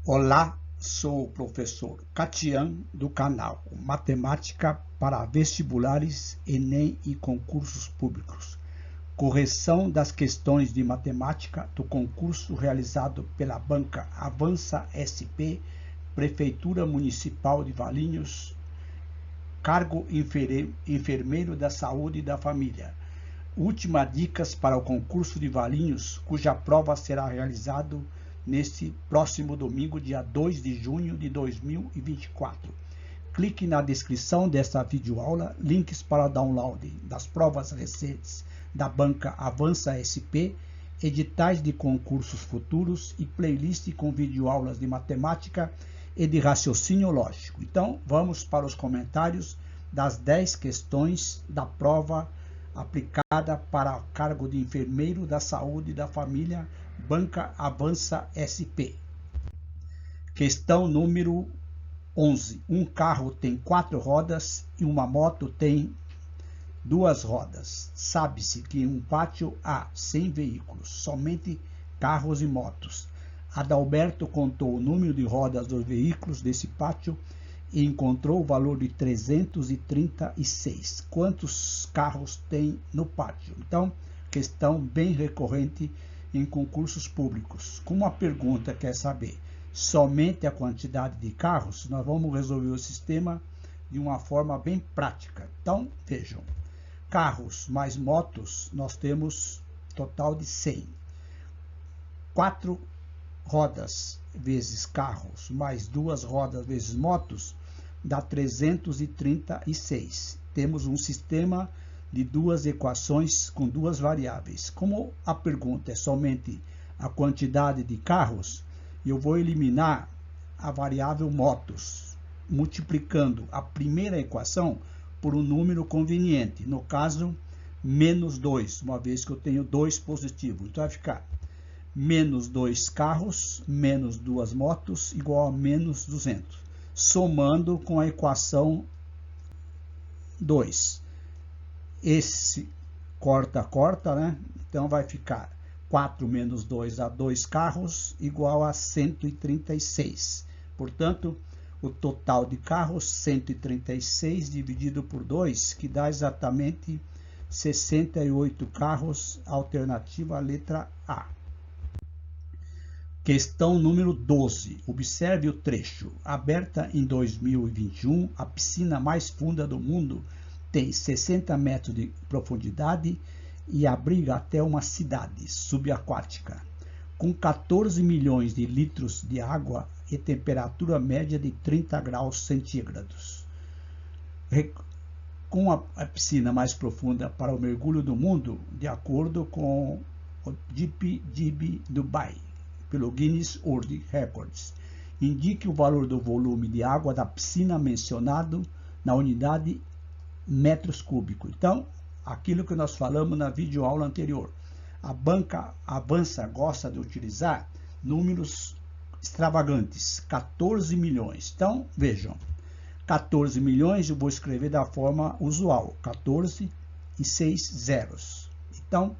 Olá, sou o professor Catian do canal Matemática para Vestibulares, Enem e Concursos Públicos. Correção das questões de matemática do concurso realizado pela banca Avança SP, Prefeitura Municipal de Valinhos, cargo enfermeiro da saúde e da família. Últimas dicas para o concurso de Valinhos, cuja prova será realizada neste próximo domingo, dia 2 de junho de 2024. Clique na descrição desta videoaula, links para download das provas recentes da banca Avança SP, editais de concursos futuros e playlist com videoaulas de matemática e de raciocínio lógico. Então, vamos para os comentários das 10 questões da prova aplicada para o cargo de enfermeiro da saúde e da família, Banca Avança SP. Questão número 11. Um carro tem 4 rodas e uma moto tem 2 rodas. Sabe-se que em um pátio há 100 veículos, somente carros e motos. Adalberto contou o número de rodas dos veículos desse pátio e encontrou o valor de 336. Quantos carros tem no pátio? Então, questão bem recorrente em concursos públicos. Como a pergunta quer saber somente a quantidade de carros, nós vamos resolver o sistema de uma forma bem prática. Então, vejam, carros mais motos, nós temos total de 100. 4 rodas vezes carros, mais 2 rodas vezes motos, dá 336. Temos um sistema de 2 equações com 2 variáveis. Como a pergunta é somente a quantidade de carros, eu vou eliminar a variável motos, multiplicando a primeira equação por um número conveniente, no caso, menos 2, uma vez que eu tenho 2 positivo. Então vai ficar menos 2 carros, menos 2 motos, igual a menos 200. Somando com a equação 2. Esse corta, né? Então vai ficar 4 menos 2 a 2 carros, igual a 136. Portanto, o total de carros, 136 dividido por 2, que dá exatamente 68 carros, alternativa a letra A. Questão número 12. Observe o trecho. Aberta em 2021, a piscina mais funda do mundo tem 60 metros de profundidade e abriga até uma cidade subaquática, com 14 milhões de litros de água e temperatura média de 30 graus centígrados. Com a piscina mais profunda para o mergulho do mundo, de acordo com o DIB Dubai, pelo Guinness World Records, indique o valor do volume de água da piscina mencionado na unidade metros cúbicos. Então, aquilo que nós falamos na videoaula anterior, a banca Avança gosta de utilizar números extravagantes, 14 milhões. Então, vejam, 14 milhões eu vou escrever da forma usual, 14 e 6 zeros. Então,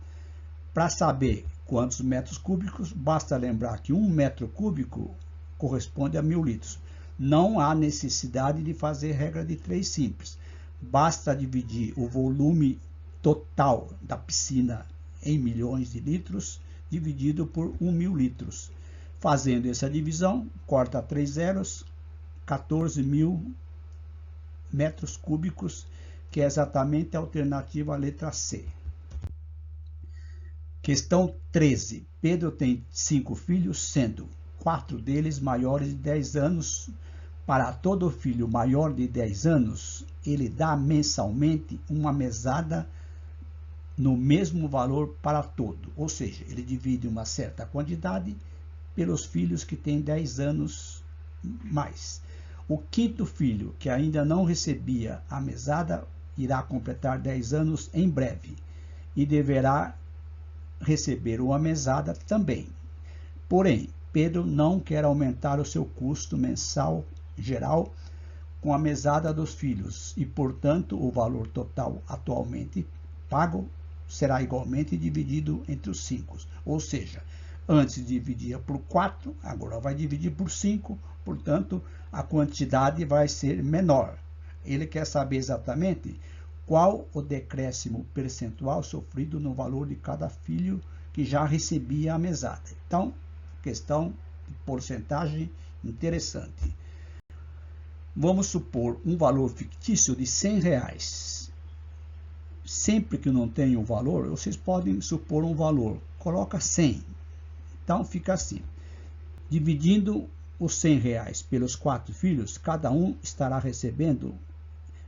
para saber quantos metros cúbicos, basta lembrar que 1 metro cúbico corresponde a 1000 litros. Não há necessidade de fazer regra de 3 simples. Basta dividir o volume total da piscina em milhões de litros, dividido por 1.000 litros. Fazendo essa divisão, corta 3 zeros, 14.000 metros cúbicos, que é exatamente a alternativa à letra C. Questão 13. Pedro tem 5 filhos, sendo 4 deles maiores de 10 anos. Para todo filho maior de 10 anos, ele dá mensalmente uma mesada no mesmo valor para todo. Ou seja, ele divide uma certa quantidade pelos filhos que têm 10 anos mais. O 5º filho, que ainda não recebia a mesada, irá completar 10 anos em breve e deverá receber uma mesada também. Porém, Pedro não quer aumentar o seu custo mensal geral com a mesada dos filhos e, portanto, o valor total atualmente pago será igualmente dividido entre os 5. Ou seja, Antes dividia por 4, agora vai dividir por 5, portanto, a quantidade vai ser menor. Ele quer saber exatamente qual o decréscimo percentual sofrido no valor de cada filho que já recebia a mesada. Então, questão de porcentagem interessante. Vamos supor um valor fictício de R$100. Sempre que não tem um valor, vocês podem supor um valor. Coloca 100. Então, fica assim. Dividindo os R$100 pelos 4 filhos, cada um estará recebendo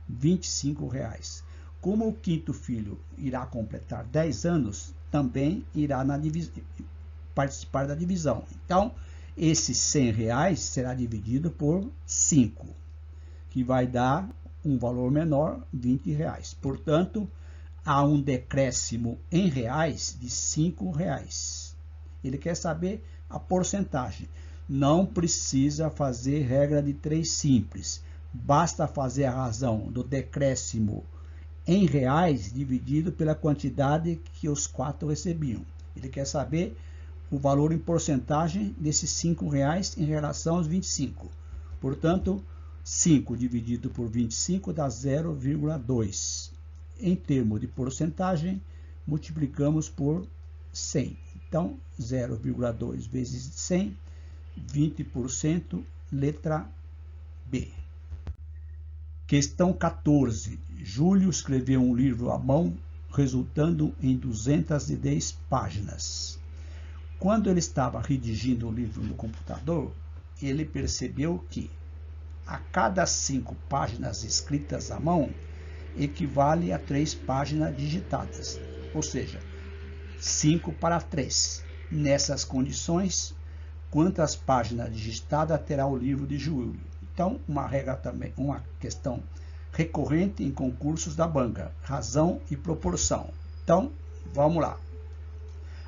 R$25. Como o quinto filho irá completar 10 anos, também irá participar da divisão. Então, esses R$100 será dividido por 5, que vai dar um valor menor, R$20. Portanto, há um decréscimo em reais de R$5. Ele quer saber a porcentagem. Não precisa fazer regra de 3 simples. Basta fazer a razão do decréscimo em reais dividido pela quantidade que os 4 recebiam. Ele quer saber o valor em porcentagem desses R$5 em relação aos 25. Portanto, 5 dividido por 25 dá 0,2. Em termos de porcentagem, multiplicamos por 100. Então, 0,2 vezes 100, 20%, letra B. Questão 14. Júlio escreveu um livro à mão, resultando em 210 páginas. Quando ele estava redigindo o livro no computador, ele percebeu que a cada 5 páginas escritas à mão, equivale a 3 páginas digitadas, ou seja, 5 para 3. Nessas condições, quantas páginas digitadas terá o livro de Júlio? Então, uma regra também, uma questão recorrente em concursos da banca, razão e proporção. Então, vamos lá.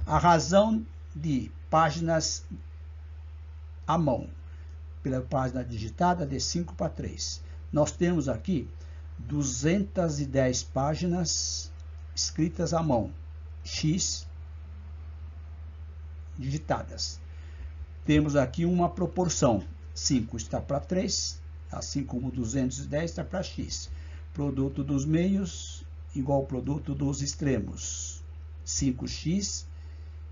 A razão de páginas à mão pela página digitada de 5 para 3. Nós temos aqui 210 páginas escritas à mão, X digitadas. Temos aqui uma proporção, 5 está para 3, assim como 210 está para X. Produto dos meios igual ao produto dos extremos. 5x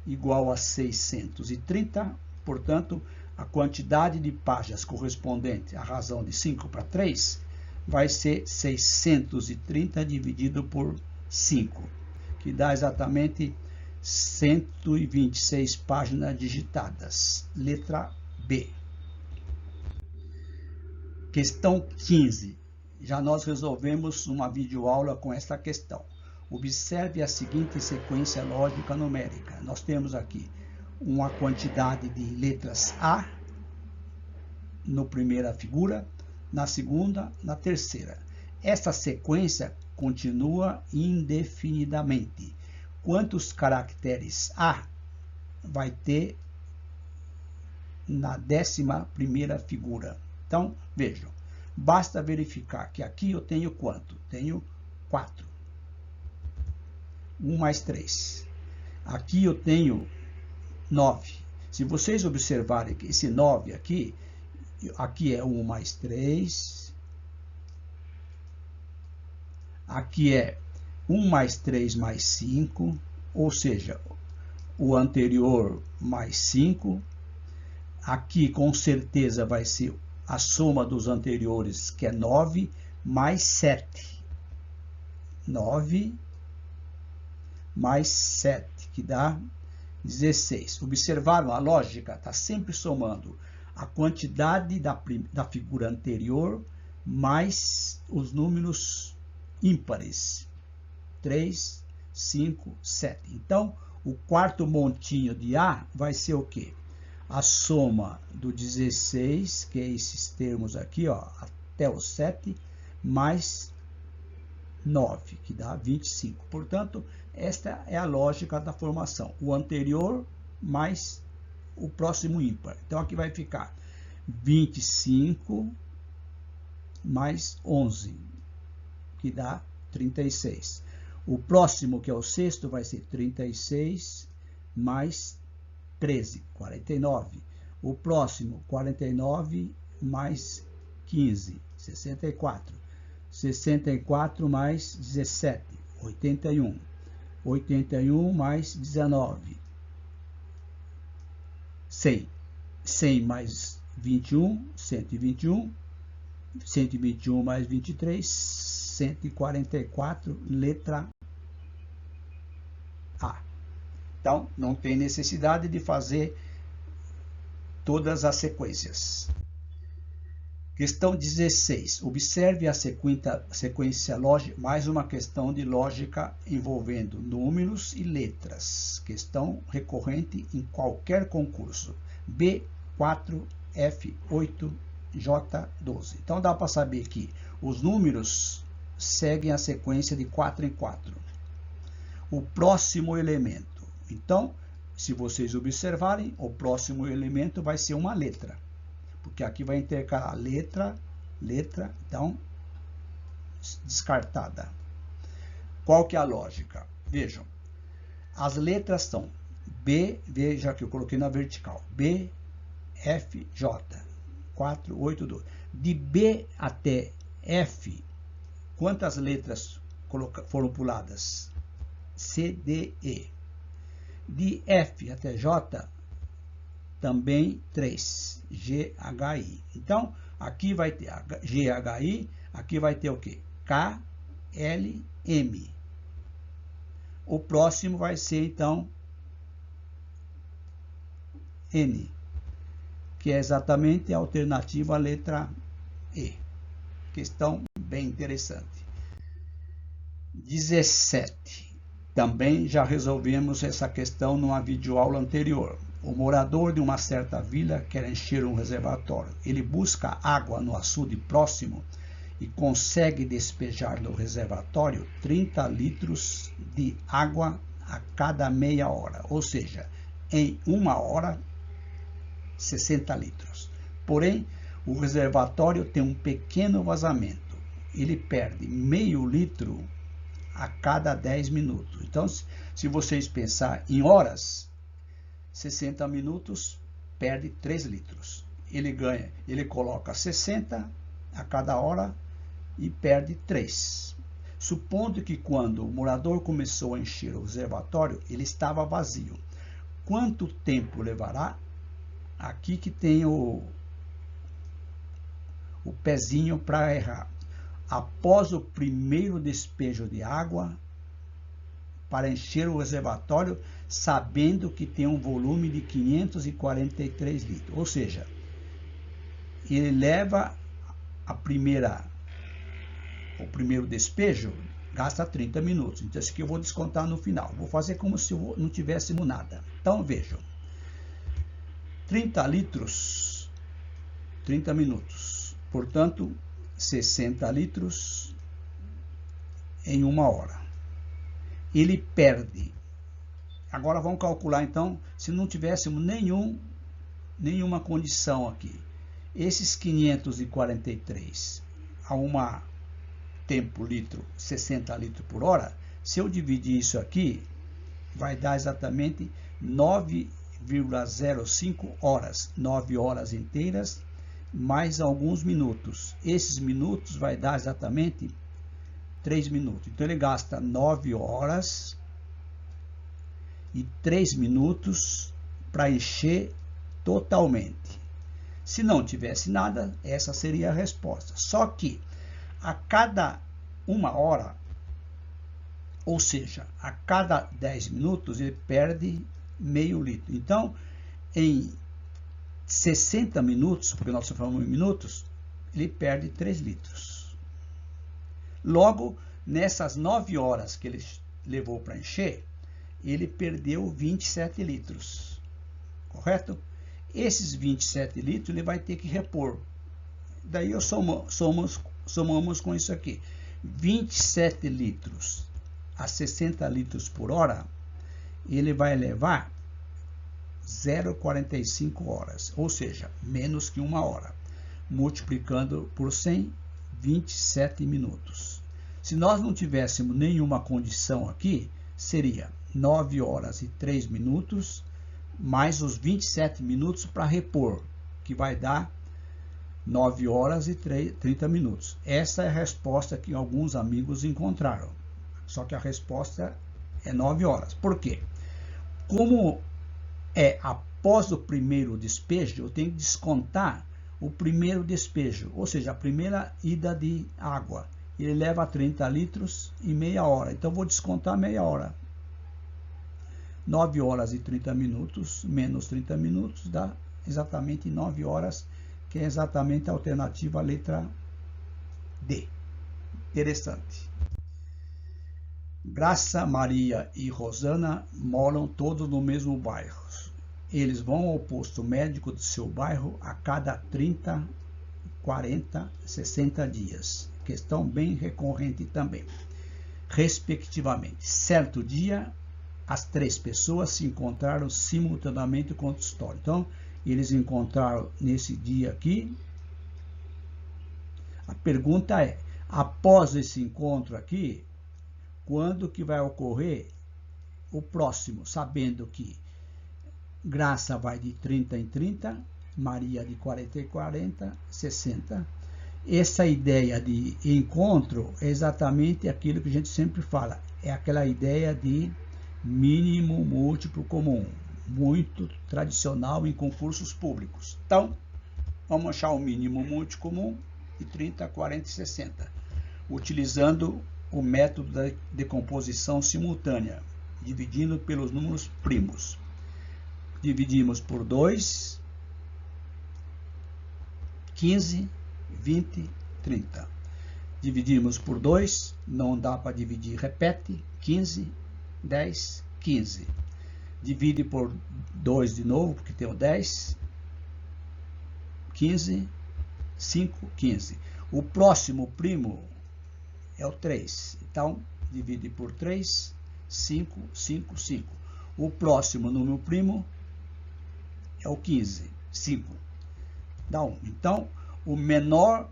igual a 630, portanto, a quantidade de páginas correspondente à razão de 5 para 3 vai ser 630 dividido por 5, que dá exatamente 126 páginas digitadas. Letra B. Questão 15. Já nós resolvemos uma videoaula com esta questão. Observe a seguinte sequência lógica numérica. Nós temos aqui uma quantidade de letras A na primeira figura, na segunda, na terceira. Essa sequência continua indefinidamente. Quantos caracteres A vai ter na 11ª figura? Então, vejam, basta verificar que aqui eu tenho quanto? Tenho 4. 1 mais 3. Aqui eu tenho 9. Se vocês observarem que esse 9 aqui é 1 mais 3. Aqui é 1 mais 3 mais 5, ou seja, o anterior mais 5. Aqui com certeza vai ser a soma dos anteriores, que é 9, mais 7. 9 mais 7, que dá 16. Observaram a lógica? Está sempre somando a quantidade da figura anterior mais os números ímpares. 3, 5, 7. Então, o quarto montinho de A vai ser o quê? A soma do 16, que é esses termos aqui, ó, até o 7, mais 9, que dá 25. Portanto, esta é a lógica da formação. O anterior mais o próximo ímpar. Então, aqui vai ficar 25 mais 11, que dá 36. O próximo, que é o sexto, vai ser 36 mais 13, 49. O próximo, 49 mais 15, 64. 64 mais 17, 81. 81 mais 19, 100. 100 mais 21, 121. 121 mais 23, 144, letra A. Então, não tem necessidade de fazer todas as sequências. Questão 16. Observe a sequência lógica, mais uma questão de lógica envolvendo números e letras. Questão recorrente em qualquer concurso. B4, F8, J12. Então dá para saber que os números seguem a sequência de 4 em 4. O próximo elemento. Então, se vocês observarem, o próximo elemento vai ser uma letra. Porque aqui vai intercalar letra, então, descartada. Qual que é a lógica? Vejam, as letras são B, veja que eu coloquei na vertical, B, F, J, 4, 8, 2. De B até F, quantas letras foram puladas? C, D, E. De F até J, também 3, G, H, I. Então, aqui vai ter G, H, I, aqui vai ter o quê? K, L, M. O próximo vai ser, então, N, que é exatamente a alternativa à letra E. Questão bem interessante. 17. Também já resolvemos essa questão numa videoaula anterior. O morador de uma certa vila quer encher um reservatório. Ele busca água no açude próximo e consegue despejar no reservatório 30 litros de água a cada meia hora. Ou seja, em uma hora, 60 litros. Porém, o reservatório tem um pequeno vazamento. Ele perde meio litro a cada 10 minutos. Então, se vocês pensar em horas, 60 minutos perde 3 litros. Ele coloca 60 a cada hora e perde 3. Supondo que quando o morador começou a encher o reservatório, ele estava vazio. Quanto tempo levará? Aqui que tem o pezinho para errar. Após o primeiro despejo de água, para encher o reservatório, sabendo que tem um volume de 543 litros. Ou seja, ele leva o primeiro despejo, gasta 30 minutos. Então, isso aqui eu vou descontar no final. Vou fazer como se não tivéssemos nada. Então, vejam. 30 litros, 30 minutos. Portanto, 60 litros em uma hora. Ele perde. Agora vamos calcular, então, se não tivéssemos nenhuma condição aqui. Esses 543 a uma tempo litro, 60 litros por hora, se eu dividir isso aqui, vai dar exatamente 9,05 horas. 9 horas inteiras, mais alguns minutos. Esses minutos vai dar exatamente 3 minutos. Então, ele gasta 9 horas e 3 minutos para encher totalmente. Se não tivesse nada, essa seria a resposta. Só que a cada uma hora, ou seja, a cada 10 minutos, ele perde meio litro. Então, em 60 minutos, porque nós falamos em minutos, ele perde 3 litros. Logo, nessas 9 horas que ele levou para encher, ele perdeu 27 litros. Correto? Esses 27 litros ele vai ter que repor. Daí eu somamos com isso aqui. 27 litros a 60 litros por hora, ele vai levar 0,45 horas, ou seja, menos que uma hora. Multiplicando por 100, 27 minutos. Se nós não tivéssemos nenhuma condição aqui, seria 9 horas e 3 minutos mais os 27 minutos para repor, que vai dar 9 horas e 30 minutos. Essa é a resposta que alguns amigos encontraram. Só que a resposta é 9 horas. Por quê? Como é após o primeiro despejo, eu tenho que descontar o primeiro despejo, ou seja, a primeira ida de água. Ele leva 30 litros em meia hora, então vou descontar meia hora. 9 horas e 30 minutos menos 30 minutos dá exatamente 9 horas, que é exatamente a alternativa letra D. Interessante. Graça, Maria e Rosana moram todos no mesmo bairro. Eles vão ao posto médico do seu bairro a cada 30, 40, 60 dias. Questão bem recorrente também. Respectivamente, certo dia, as 3 pessoas se encontraram simultaneamente com o consultório. Então, eles encontraram nesse dia aqui. A pergunta é, após esse encontro aqui, quando que vai ocorrer o próximo? Sabendo que Graça vai de 30 em 30, Maria de 40 em 40, 60. Essa ideia de encontro é exatamente aquilo que a gente sempre fala. É aquela ideia de mínimo múltiplo comum, muito tradicional em concursos públicos. Então, vamos achar o mínimo múltiplo comum de 30, 40 e 60, utilizando o método da decomposição simultânea, dividindo pelos números primos. Dividimos por 2, 15, 20, 30. Dividimos por 2, não dá para dividir, repete, 15, 10, 15. Divide por 2 de novo, porque tem o 10, 15, 5, 15. O próximo primo é o 3. Então, divide por 3, 5, 5, 5. O próximo número primo é o 15, 5. Dá 1. Então, o menor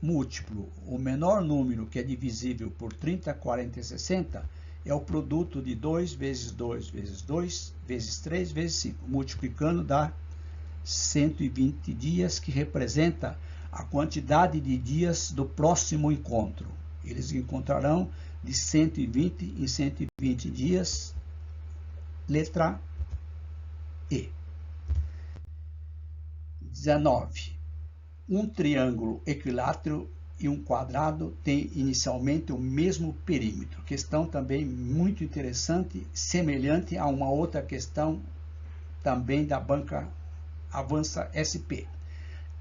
múltiplo, o menor número que é divisível por 30, 40 e 60 é o produto de 2 vezes 2 vezes 2 vezes 3 vezes 5. Multiplicando dá 120 dias, que representa a quantidade de dias do próximo encontro. Eles encontrarão de 120 em 120 dias. Letra E. 19. Um triângulo equilátero e um quadrado têm inicialmente o mesmo perímetro. Questão também muito interessante, semelhante a uma outra questão também da banca Avança SP.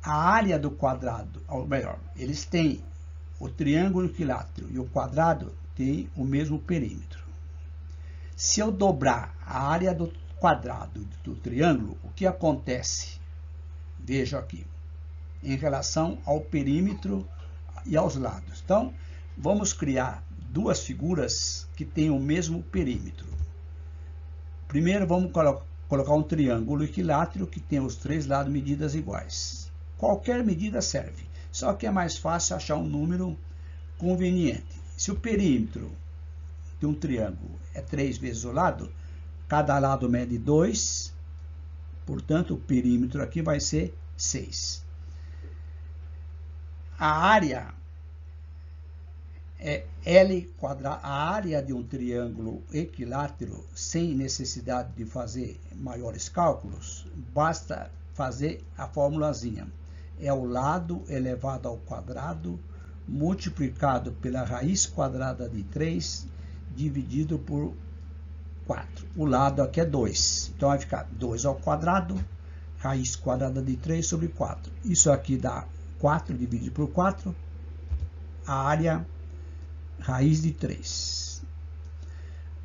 A área do quadrado, ou melhor, eles têm o triângulo equilátero e o quadrado têm o mesmo perímetro. Se eu dobrar a área do quadrado do triângulo, o que acontece? Veja aqui, em relação ao perímetro e aos lados. Então, vamos criar duas figuras que têm o mesmo perímetro. Primeiro, vamos colocar um triângulo equilátero que tem os 3 lados medidas iguais. Qualquer medida serve, só que é mais fácil achar um número conveniente. Se o perímetro de um triângulo é 3 vezes o lado, cada lado mede 2, portanto, o perímetro aqui vai ser 6. A área é L quadrado, a área de um triângulo equilátero, sem necessidade de fazer maiores cálculos, basta fazer a formulazinha. É o lado elevado ao quadrado, multiplicado pela raiz quadrada de 3, dividido por 4. O lado aqui é 2. Então, vai ficar 2 ao quadrado, raiz quadrada de 3 sobre 4. Isso aqui dá 4 dividido por 4, a área raiz de 3.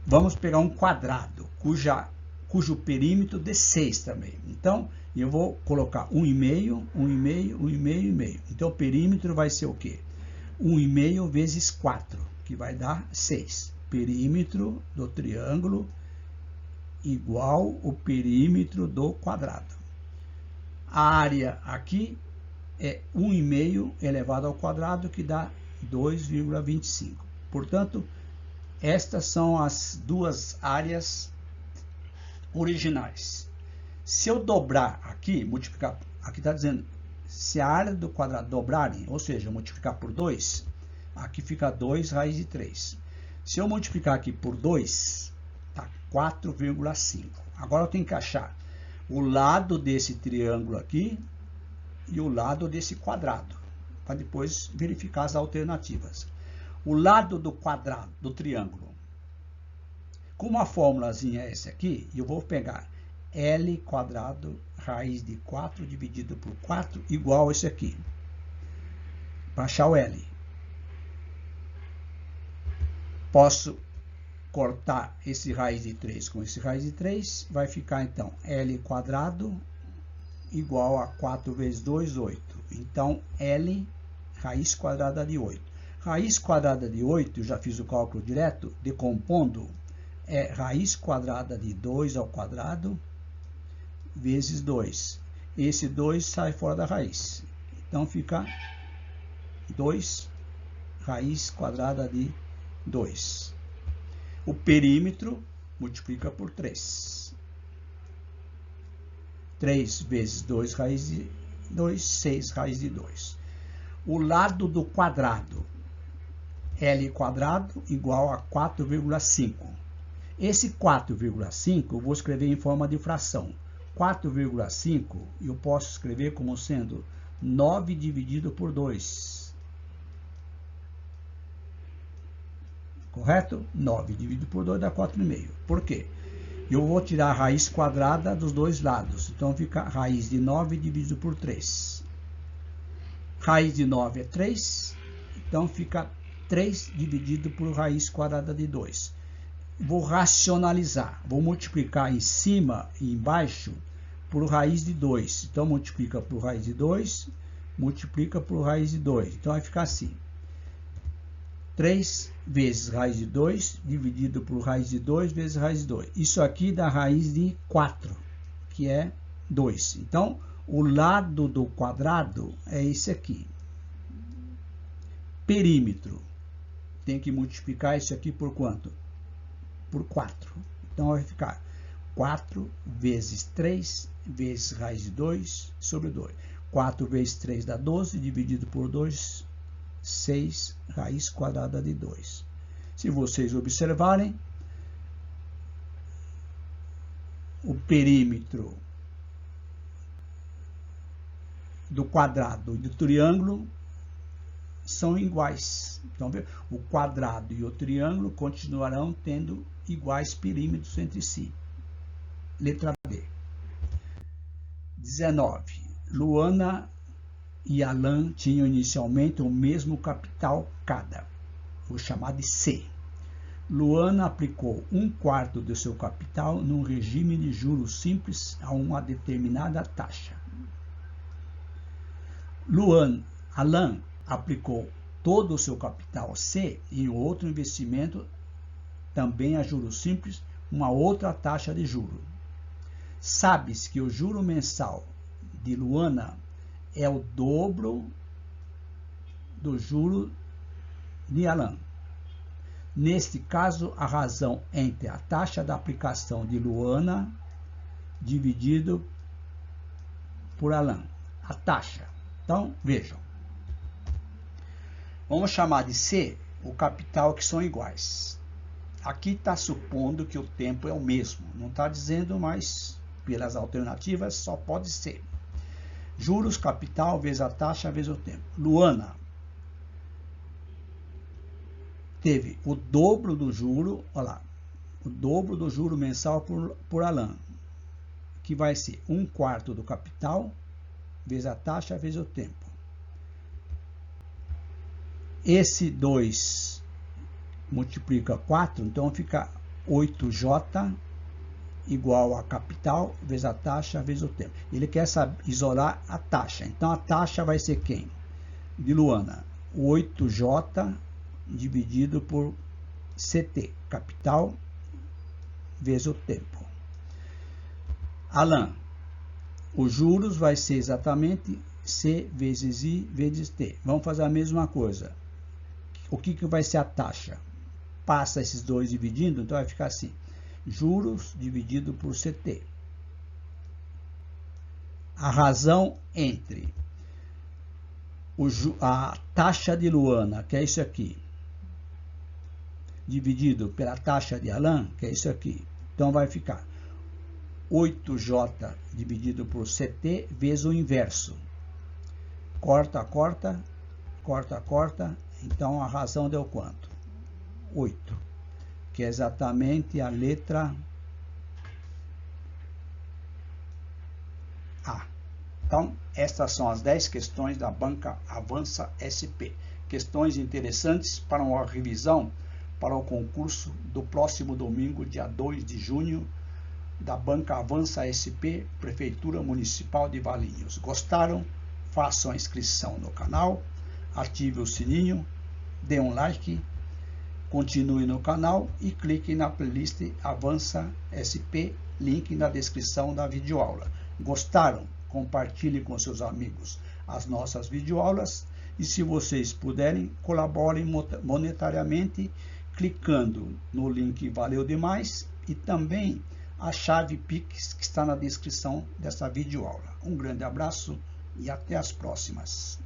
Vamos pegar um quadrado, cujo perímetro dê 6 também. Então, eu vou colocar 1,5, 1,5, 1,5, 1,5. Então, o perímetro vai ser o quê? 1,5 vezes 4, que vai dar 6. Perímetro do triângulo igual o perímetro do quadrado. A área aqui é 1,5 elevado ao quadrado, que dá 2,25. Portanto, estas são as duas áreas originais. Se eu dobrar aqui, multiplicar, aqui está dizendo, se a área do quadrado dobrarem, ou seja, multiplicar por 2, aqui fica 2 raiz de 3. Se eu multiplicar aqui por 2, tá 4,5. Agora eu tenho que achar o lado desse triângulo aqui e o lado desse quadrado, para depois verificar as alternativas. O lado do quadrado, do triângulo, como a formulazinha é essa aqui, eu vou pegar L quadrado raiz de 4 dividido por 4 igual a esse aqui, para achar o L. Posso cortar esse raiz de 3 com esse raiz de 3, vai ficar então L quadrado igual a 4 vezes 2, 8. Então, L raiz quadrada de 8. Raiz quadrada de 8, eu já fiz o cálculo direto, decompondo, é raiz quadrada de 2 ao quadrado vezes 2. Esse 2 sai fora da raiz. Então, fica 2 raiz quadrada de 2. O perímetro multiplica por 3. 3 vezes 2 raiz de 2, 6 raiz de 2. O lado do quadrado, L quadrado igual a 4,5. Esse 4,5 eu vou escrever em forma de fração. 4,5 eu posso escrever como sendo 9 dividido por 2. Correto? 9 dividido por 2 dá 4,5. Por quê? Eu vou tirar a raiz quadrada dos dois lados. Então, fica raiz de 9 dividido por 3. Raiz de 9 é 3. Então, fica 3 dividido por raiz quadrada de 2. Vou racionalizar. Vou multiplicar em cima e embaixo por raiz de 2. Então, multiplica por raiz de 2, multiplica por raiz de 2. Então, vai ficar assim. 3 vezes raiz de 2, dividido por raiz de 2 vezes raiz de 2. Isso aqui dá raiz de 4, que é 2. Então, o lado do quadrado é esse aqui. Perímetro. Tem que multiplicar isso aqui por quanto? Por 4. Então, vai ficar 4 vezes 3 vezes raiz de 2 sobre 2. 4 vezes 3 dá 12, dividido por 2, 6 raiz quadrada de 2. Se vocês observarem, o perímetro do quadrado e do triângulo são iguais. Então, o quadrado e o triângulo continuarão tendo iguais perímetros entre si. Letra B. 19. Luana e Alan tinham inicialmente o mesmo capital cada. Vou chamar de C. Luana aplicou 1/4 do seu capital num regime de juros simples a uma determinada taxa. Alan aplicou todo o seu capital C em outro investimento, também a juros simples, uma outra taxa de juro. Sabe-se que o juro mensal de Luana é o dobro do juro de Alan. Neste caso, a razão entre a taxa da aplicação de Luana dividido por Alan. A taxa. Então, vejam. Vamos chamar de C o capital que são iguais. Aqui está supondo que o tempo é o mesmo. Não está dizendo, mas pelas alternativas só pode ser. Juros, capital, vezes a taxa, vezes o tempo. Luana teve o dobro do juro, olha lá, o dobro do juro mensal por Alan, que vai ser 1/4 do capital, vezes a taxa, vezes o tempo. Esse 2 multiplica 4, então fica 8J igual a capital, vezes a taxa, vezes o tempo. Ele quer isolar a taxa. Então, a taxa vai ser quem? De Luana. 8J dividido por CT. Capital vezes o tempo. Alan. Os juros vai ser exatamente C vezes I vezes T. Vamos fazer a mesma coisa. O que vai ser a taxa? Passa esses dois dividindo, então vai ficar assim. Juros dividido por CT. a razão entre a taxa de Luana, que é isso aqui, dividido pela taxa de Alain, que é isso aqui. Então vai ficar 8J dividido por CT vezes o inverso. Corta, corta, corta, corta. Então a razão deu quanto? 8, que é exatamente a letra A. Então, estas são as 10 questões da banca Avança SP. Questões interessantes para uma revisão para o concurso do próximo domingo, dia 2 de junho, da banca Avança SP, Prefeitura Municipal de Valinhos. Gostaram? Façam a inscrição no canal, ative o sininho, dê um like, continue no canal e clique na playlist Avança SP, link na descrição da videoaula. Gostaram? Compartilhe com seus amigos as nossas videoaulas e, se vocês puderem, colaborem monetariamente clicando no link Valeu Demais e também a chave Pix que está na descrição dessa videoaula. Um grande abraço e até as próximas.